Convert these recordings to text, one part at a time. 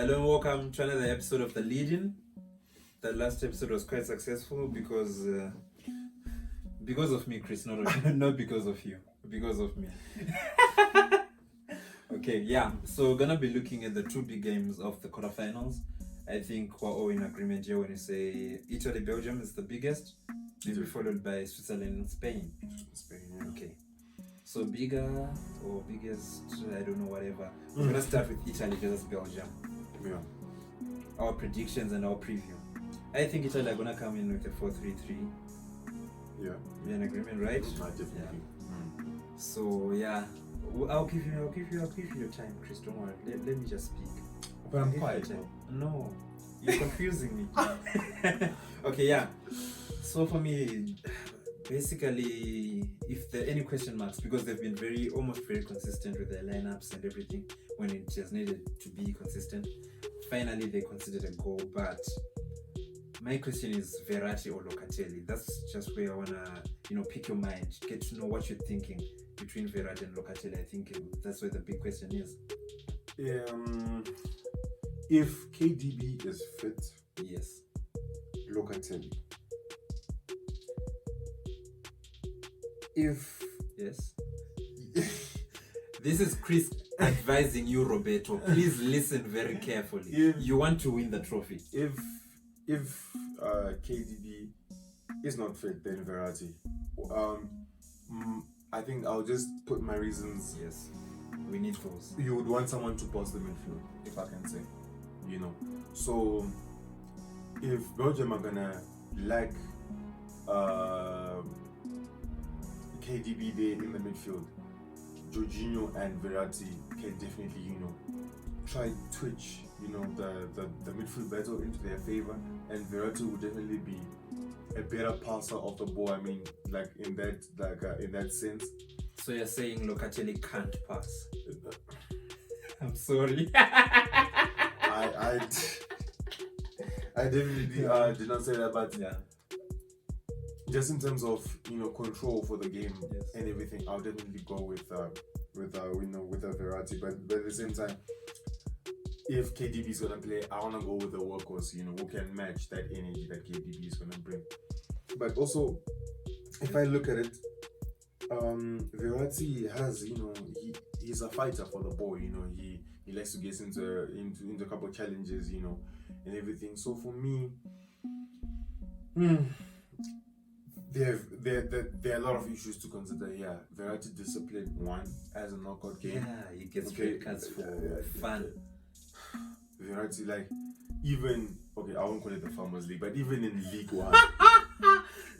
Hello and welcome to another episode of The Lead-In. The last episode was quite successful because of me, Chris, not because of you, because of me. Okay, yeah, so we're gonna be looking at the two big games of the quarterfinals. I think we're all in agreement here when you say Italy, Belgium is the biggest, maybe followed by Switzerland and Spain. Yeah. Okay. So bigger or biggest, I don't know, whatever. We're gonna start with Italy versus Belgium. Yeah. Our predictions and our preview. I think Italy are gonna come in with a 4-3-3. Yeah. We're in agreement, right? Definitely. Yeah. So yeah, I'll give you your time, Chris. Don't worry. Let me just speak. But I'm quiet. No, you're confusing me. Okay, yeah. So for me, basically, if there are any question marks, because they've been almost very consistent with their lineups and everything when it just needed to be consistent. Finally, they considered a goal, but my question is Verratti or Locatelli. That's just where I wanna, pick your mind, get to know what you're thinking between Verratti and Locatelli. I think that's where the big question is. If KDB is fit, Yes. Locatelli. If Yes. This is Chris advising you, Roberto. Please listen very carefully. You want to win the trophy. If KDB is not fit, then Verratti. I think I'll just put my reasons. Yes. We need those. You would want someone to boss the midfield, if I can say. So if Belgium are gonna lack KDB there in the midfield, Jorginho and Verratti can definitely, try twitch, the midfield battle into their favor, and Verratti will definitely be a better passer of the ball. I mean, in that sense. So you're saying Locatelli can't pass? I'm sorry. I definitely did not say that, but yeah. Just in terms of control for the game, yes, and everything, I'll definitely go with a Verratti. But at the same time, if KDB is gonna play, I wanna go with the workhorse, who can match that energy that KDB is gonna bring. But also, if I look at it, Verratti has, he's a fighter for the ball. He likes to get into a couple of challenges, and everything. So for me, there are a lot of issues to consider here. Verratti discipline, one, as a knockout game. Yeah, he gets red cards for fun. Verratti, I won't call it the Farmers League, but even in League One,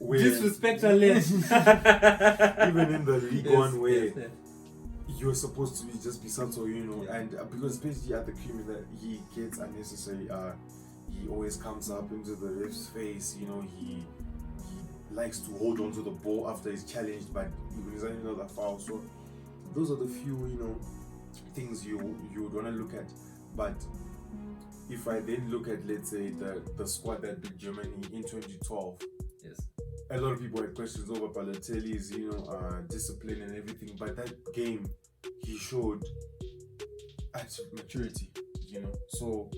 disrespect less. Even in the League One, where you're supposed to just be subtle, and because especially at the cream that he gets unnecessary, he always comes up into the ref's face, he likes to hold on to the ball after he's challenged, but he's another foul. So those are the few, things you would want to look at. But if I then look at, let's say, the squad that beat Germany in 2012, yes, a lot of people had questions over Balotelli's, discipline and everything. But that game, he showed at maturity, So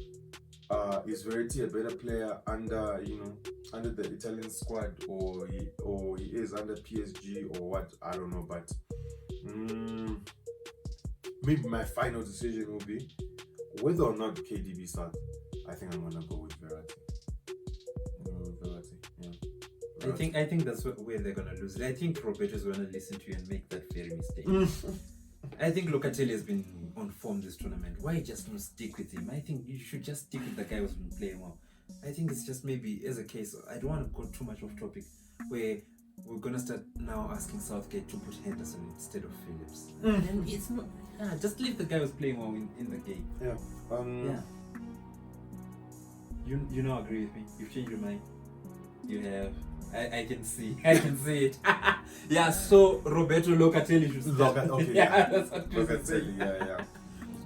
is Verratti a better player under the Italian squad, or he is under PSG, or what? I don't know, but maybe my final decision will be whether or not KDB starts. I think I'm gonna go with Verratti. Yeah. I think that's where they're gonna lose. I think Roberto's gonna listen to you and make that very mistake. I think Locatelli has been on form this tournament. Why just not stick with him? I think you should just stick with the guy who's been playing well. I think it's just maybe as a case. I don't want to go too much off topic, where we're gonna start now asking Southgate to put Henderson instead of Phillips. And it's not. Just leave the guy who's playing well in the game. Yeah. Yeah. You now agree with me? You've changed your mind. You have. I can see it. Yeah, so Roberto Locatelli should start. Okay, yeah, that's what Locatelli, yeah.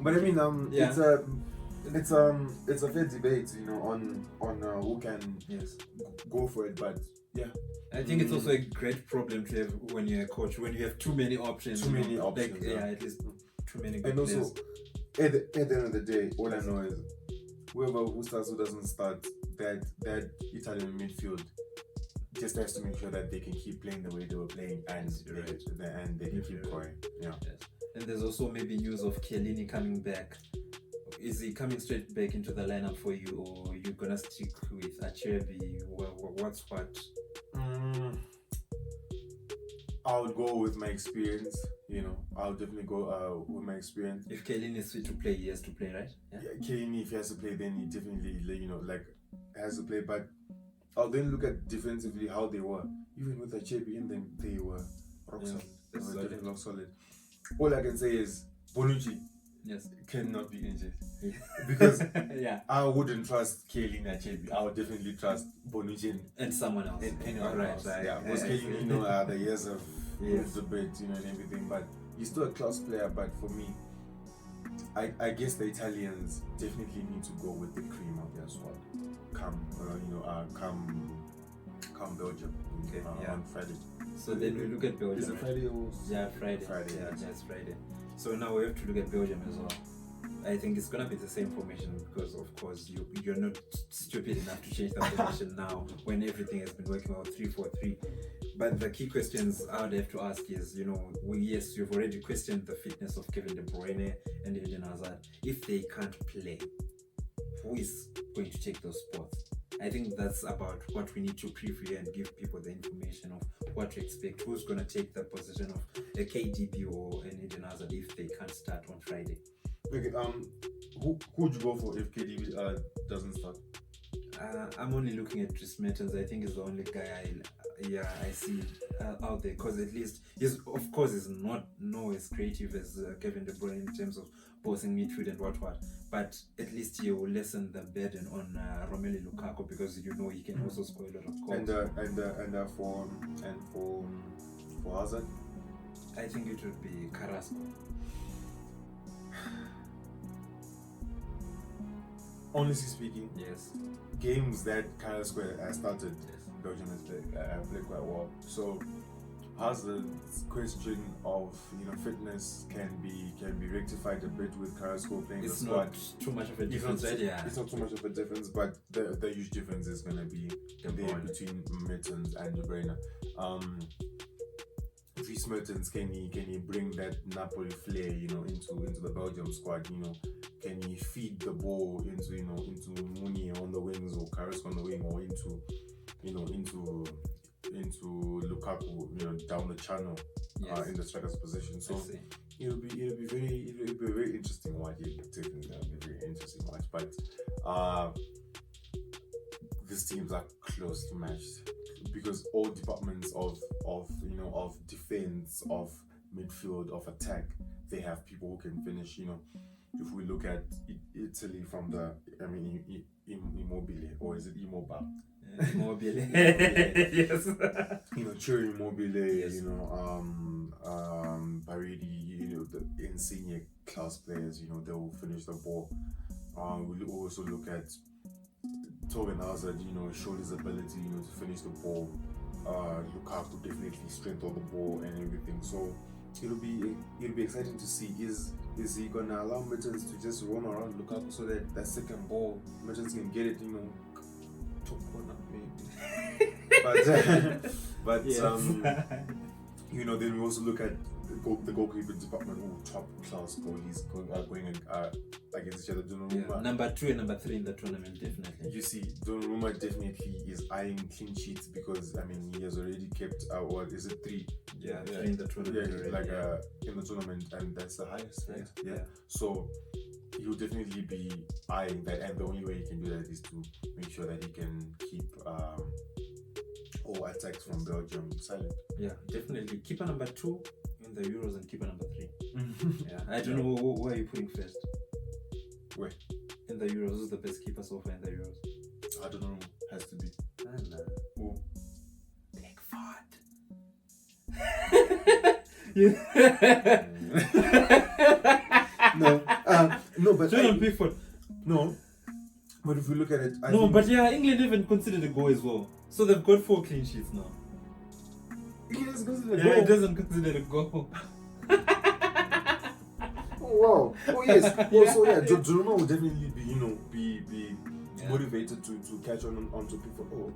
But I mean, it's a fair debate, on who can go for it. But yeah, I think it's also a great problem to have when you're a coach, when you have too many options. At least too many. Good and players. also, at the end of the day, all I know is who starts, who doesn't start, that Italian midfield just has to make sure that they can keep playing the way they were playing, and they can keep going. Yeah. Yes. And there's also maybe news of Chiellini coming back. Is he coming straight back into the lineup for you, or you're gonna stick with Acerbi? What's what? I would go with my experience. I would definitely go with my experience. If Chiellini is fit to play, he has to play, right? Yeah, Chiellini, if he has to play, then he definitely has to play. But I'll then look at defensively how they were. Even with Acerbi in them, they were rock solid. They were definitely rock solid. All I can say is Bonucci cannot be injured. Because I wouldn't trust Chiellini and Acerbi. I would definitely trust Bonucci and someone else. And anyone else. Yeah, because Chiellini, the years of the bit, and everything. But he's still a class player. But for me, I guess the Italians definitely need to go with the cream of their squad. Come Belgium on Friday. So then we look at Belgium. Is it Friday or? Yeah, Friday. It's Friday. So now we have to look at Belgium as well. I think it's gonna be the same formation because, of course, you're not stupid enough to change the formation now when everything has been working out 3-4-3. But the key questions I would have to ask is, yes, you've already questioned the fitness of Kevin De Bruyne and Eden Hazard. If they can't play, who is going to take those spots? I think that's about what we need to preview and give people the information of what to expect. Who's going to take the position of a KDB or an Eden Hazard if they can't start on Friday? Okay, who would you go for if KDB doesn't start? I'm only looking at Dries Mertens. I think he's the only guy I see out there, because at least he's not as creative as Kevin De Bruyne in terms of bossing midfield and what, but at least he will lessen the burden on Romelu Lukaku, because he can also score a lot of goals. And for Hazard, I think it would be Carrasco. Honestly speaking, yes, games that Carrasco has started, Belgium has played quite well. So Hazard's question of fitness can be rectified a bit with Carrasco playing the squad. It's not too much of a difference, It's not too much of a difference, but the huge difference is going to be there between Mertens and De Bruyne. Dries Mertens, can he bring that Napoli flair, into the Belgium squad? Can he feed the ball into Mounier on the wings, or Carrasco on the wing, or into Lukaku, down the channel, in the striker's position? So it'll be a very interesting watch. It'll be very interesting watch. But these teams are closely matched, because all departments of defense, of midfield, of attack, they have people who can finish. If we look at Italy from Immobile, or is it Immobile? Immobile. Yes. Ciro Immobile, yes. Paredi, the Insigne class players, they will finish the ball. We'll also look at Torgan Hazard, showed his ability, to finish the ball. Lukaku definitely strength on the ball and everything. So it'll be exciting to see. Is he gonna allow Mertens to just roam around Lukaku so that second ball Mertens can get it, top corner maybe. but yes. Then we also look at the goalkeeper department. Top class goalies going against each other. Donnarumma, number 2 and number 3 in the tournament, definitely. You see, Donnarumma definitely is eyeing clean sheets, because he has already kept what is it, 3? 3 in the tournament. In the tournament, and that's the highest, right? Yeah. So he'll definitely be eyeing that, and the only way he can do that is to make sure that he can keep all attacks from Belgium silent. Yeah, definitely. Keeper number 2 in the Euros and keeper number 3. I don't know who are you putting first. Where? In the Euros, who's the best keeper so far in the Euros? I don't know. Has to be. Who? Pickford. No, but Jordan Pickford. No, but if we look at it, England even considered a goal as well. So they've got 4 clean sheets now. It doesn't consider a goal. It doesn't consider a goal. wow. Oh yes. Also, yeah, Donnarumma will definitely be, be motivated to catch on to people. Oh,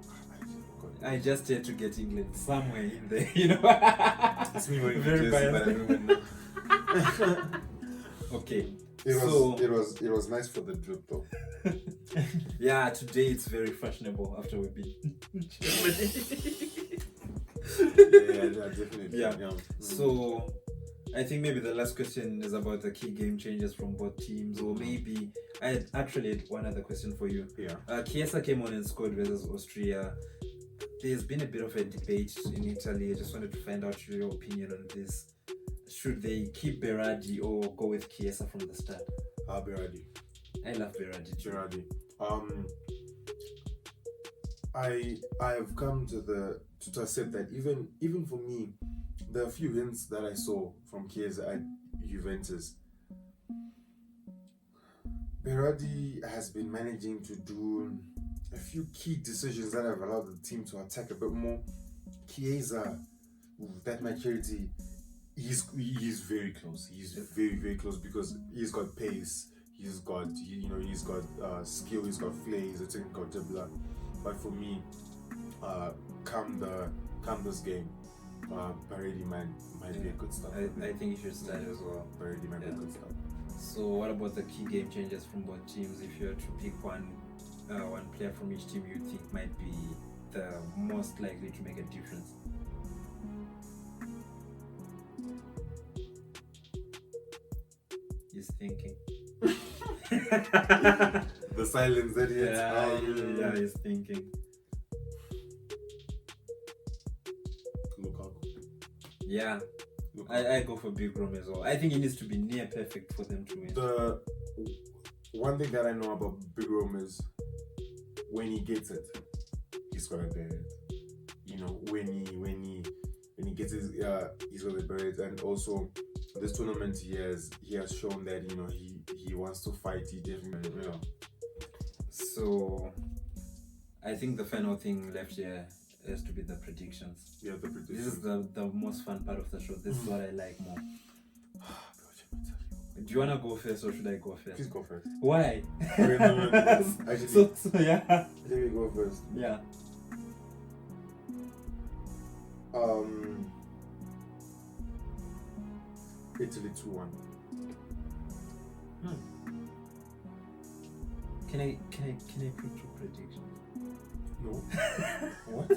I just had to get England somewhere in there, it's me wearing Very the jersey, biased. but I don't even know. Okay. It So- was nice for the drip though. Yeah, today it's very fashionable after we've been. Yeah, definitely. Yeah. Mm. So, I think maybe the last question is about the key game changes from both teams, or maybe I had one other question for you. Yeah. Chiesa came on and scored versus Austria. There's been a bit of a debate in Italy. I just wanted to find out your opinion on this. Should they keep Berardi or go with Chiesa from the start? Berardi. I love Berardi too. Berardi. I have come to accept that even for me, there are a few hints that I saw from Chiesa at Juventus. Berardi has been managing to do a few key decisions that have allowed the team to attack a bit more. Chiesa, with that maturity, he's very close. He's very, very close because he's got pace. He's got skill. He's got flair. He's a technical dribbler. But for me, come this game, Berardi might be a good start. I think you should start as well. Berardi might be a good start. So what about the key game changes from both teams? If you had to pick one player from each team you think might be the most likely to make a difference? He's thinking. The silence that he hits. Yeah, he's thinking. Lukaku. Yeah, I go for Big Rom as well. I think it needs to be near perfect for them to win. The one thing that I know about Big Rome is when he gets it, he's gonna get it. When he gets his he's gonna get it. And also this tournament he has shown that he wants to fight. He definitely So I think the final thing left here has to be the predictions. Yeah, the predictions. This is the most fun part of the show. This is what I like more. Do you wanna go first or should I go first? Please go first. Why? Okay, no. Actually, so yeah. let me go first. Yeah. Italy 2-1. Can I put two predictions? No. What?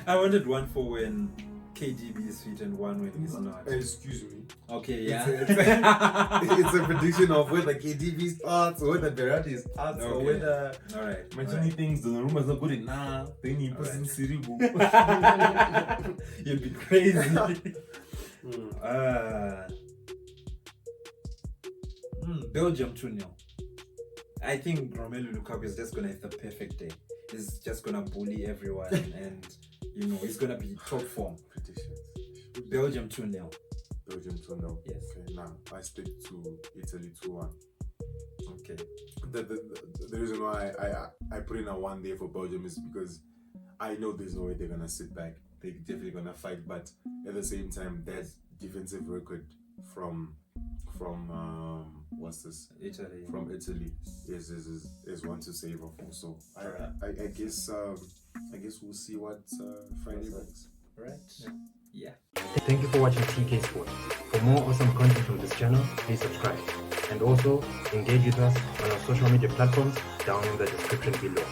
I wanted one for when KDB is fit and one when he's not. Excuse me. Okay, yeah. It's a prediction of whether KDB starts or whether Berardi starts or Okay. whether Alright. mentioning things the rumors not good enough. Then he puts in Sirigu. You'd be crazy. Belgium 2-0. I think Romelu Lukaku is just gonna have the perfect day. He's just gonna bully everyone and he's gonna be top form. Predictions. Belgium 2-0. Belgium 2-0. Yes. Okay, now I stick to Italy 2-1. Okay. The reason why I put in a 1 day for Belgium is because I know there's no way they're gonna sit back. They're definitely gonna fight, but at the same time, that defensive record from what's this? Italy. From Italy is one to savor for. So I guess we'll see what Friday brings. Right? Yeah. Thank you for watching TK Sports. For more awesome content from this channel, please subscribe. And also engage with us on our social media platforms down in the description below.